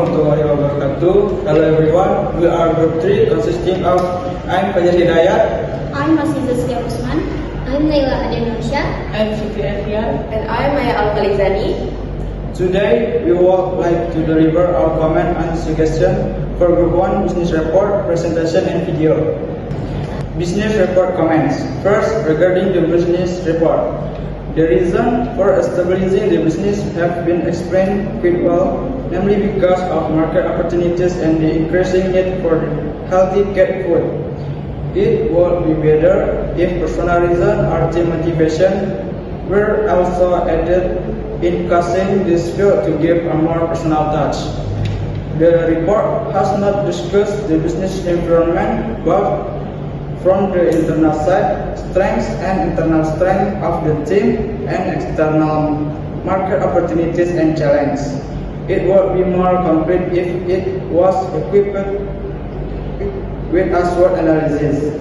warahmatullahi wabarakatuh. Hello everyone, we are group 3 consisting of I'm Fajar Hidayat. I'm Masih Zaskia Usman. I'm Naila Adenansya. I'm Siti Adrian. And I am Maya Al-Khalizani. Today we would like to deliver our comment and suggestion for group 1 business report, presentation and video. Business report comments. First, regarding the business report. The reason for establishing the business have been explained quite well, namely because of market opportunities and the increasing need for healthy cat food. It would be better if personal reason or team motivation were also added in casting this field to give a more personal touch. The report has not discussed the business environment, but from the internal side, strengths and internal strength of the team and external market opportunities and challenges. It would be more complete if it was equipped with a SWOT analysis.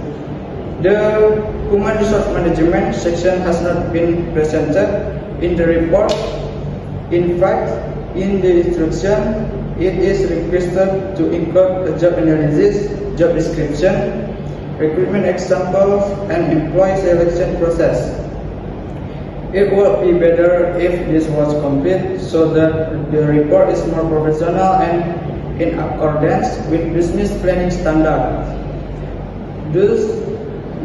The human resource management section has not been presented in the report. In fact, in the instruction, it is requested to include a job analysis, job description, recruitment examples, and employee selection process. It would be better if this was complete so that the report is more professional and in accordance with business planning standards. Does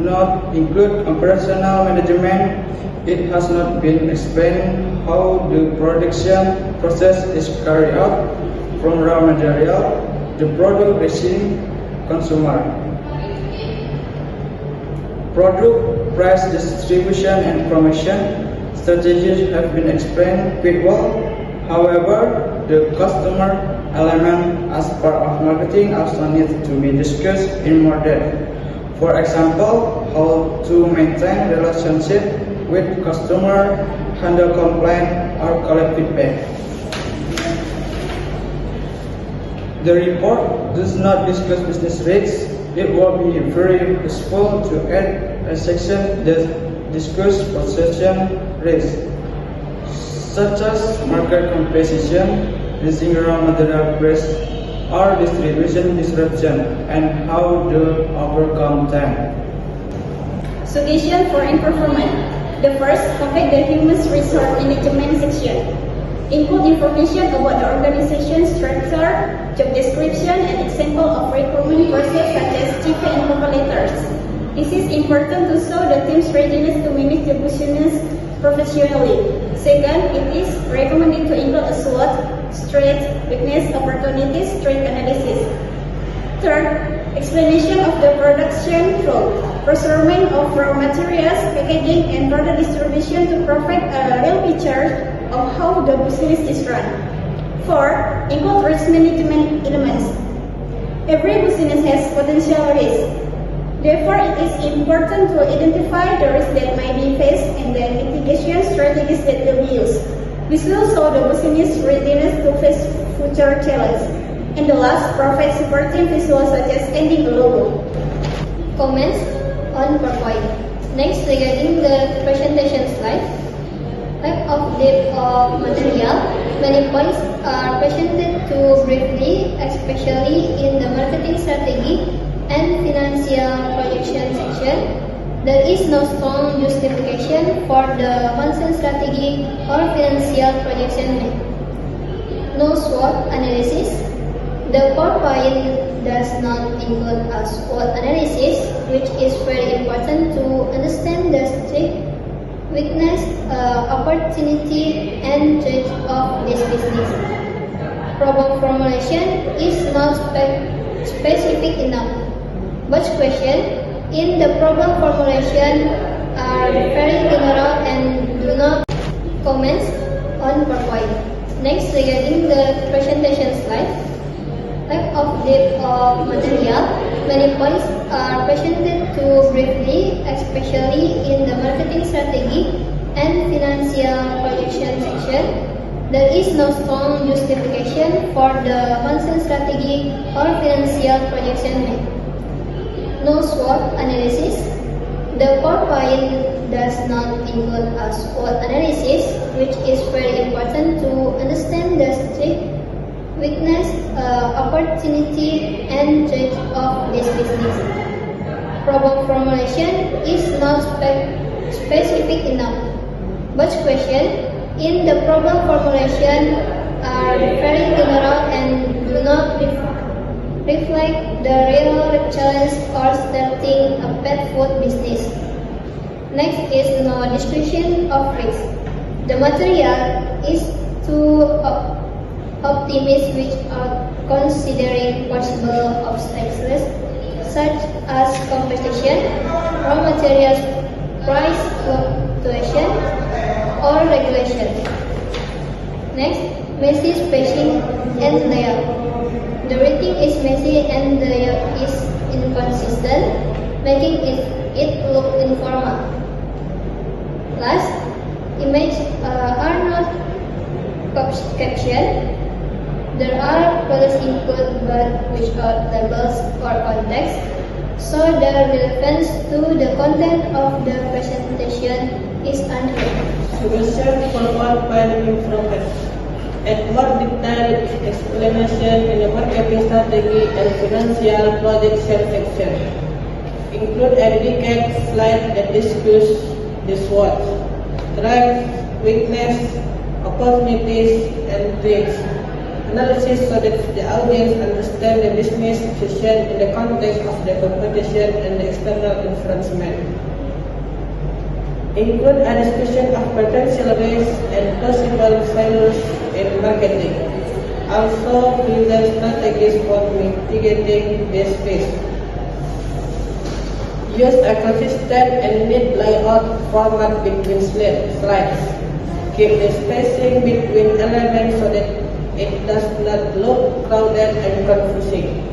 not include operational management. It has not been explained how the production process is carried out from raw material, the product reaching consumer. Product price distribution and promotion strategies have been explained quite well. However, the customer element as part of marketing also needs to be discussed in more depth. For example, how to maintain relationship with customer, handle complaint, or collect feedback. The report does not discuss business risks. It will be very useful to add a section that discusses possession risk, such as market competition, rising raw material price, or distribution disruption, and how to overcome them. Suggestion for improvement. The first, complete the human resource management section. Include information about the organization structure, job description, and example of recruitment process such as CV and cover letters. This is important to show the team's readiness to manage the business professionally. Second, it is recommended to include a SWOT, strengths, weakness, opportunities, strength analysis. Third, explanation of the production flow, procurement of raw materials, packaging, and product distribution to provide a real picture of how the business is run. Four, include risk management elements. Every business has potential risk. Therefore, it is important to identify the risks that might be faced and the mitigation strategies that will be used. This will show the business readiness to face future challenges. And the last, provide supporting visuals such as ending logo. Comments on PowerPoint. Next, regarding the presentation slide. Type of depth of material. Many points are presented too briefly, especially in the marketing strategy and financial projection section. There is no strong justification for the content strategy or financial projection made. No SWOT analysis. The PowerPoint does not include a SWOT analysis, which is very important to understand the strength, weakness, opportunity, and threat of this business. Problem formulation is not specific enough. But questions in the problem formulation are very general and do not comments on PowerPoint. Next, regarding the presentation slide. Type of depth of material. Many points are presented too briefly, especially in the marketing strategy and financial projection section. There is no strong justification for the content strategy or financial projection made. No SWOT analysis. The PowerPoint does not include a SWOT analysis, which is very important to understand the strength, weakness, opportunity and threat of this business. Problem formulation is not specific enough. But questions in the problem formulation are very general and do not reflect the real challenge or starting a pet food business. Next is no description of risk. The material is to optimize which are considering possible obstacles such as competition, raw materials price fluctuation, or regulation. Next, messy spacing and layout. The writing is messy and the layout is inconsistent, making it look informal. Last, images are not caption. There are photos included but without labels or context, so the relevance to the content of the presentation is unclear. Suggestion for PowerPoint improvement. Add more detailed explanation in the marketing strategy and financial projection section. Include a dedicated slide that discusses this SWOT, strengths, weakness, opportunities, and threats. Analysis so that the audience understand the business decision in the context of the competition and the external infringement. Include a discussion of potential risks and possible failures in marketing. Also, present strategies for mitigating this risk. Use a consistent and neat layout format between slides. Keep the spacing between elements so that it does not look crowded and confusing.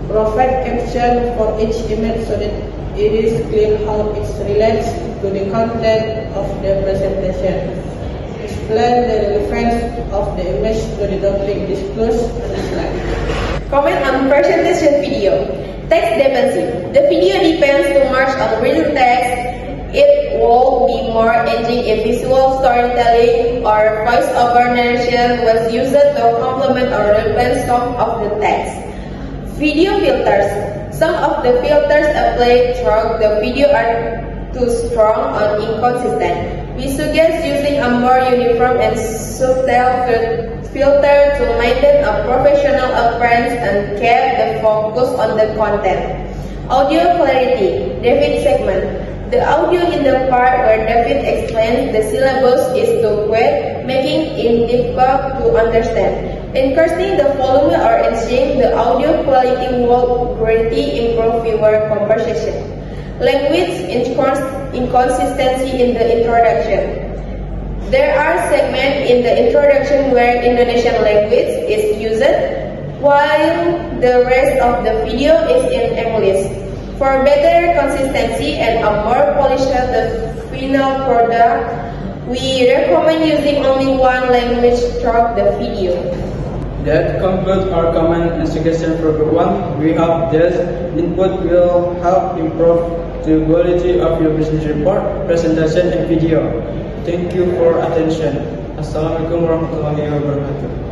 Provide caption for each image so that it is clear how it relates to the content of the presentation. Explain the relevance of the image to the topic disclosed on the slide. Comment on presentation video. Text dependency. The video depends too much on written text. It will be more engaging if visual storytelling or voice-over narration was used to complement or replace some of the text. Video filters. Some of the filters applied throughout the video are too strong or inconsistent. We suggest using a more uniform and subtle filter to maintain a professional appearance and keep the focus on the content. Audio clarity. David segment. The audio in the part where David explains the syllabus is too quiet, making it difficult to understand. Increasing the volume or enhancing the audio quality will greatly improve viewer conversation. Language inconsistency in the introduction. There are segments in the introduction where Indonesian language is used, while the rest of the video is in English. For better consistency and a more polished final product, we recommend using only one language throughout the video. That concludes our comment and suggestion for group 1. We hope this input will help improve the quality of your business report, presentation, and video. Thank you for attention. Assalamualaikum warahmatullahi wabarakatuh.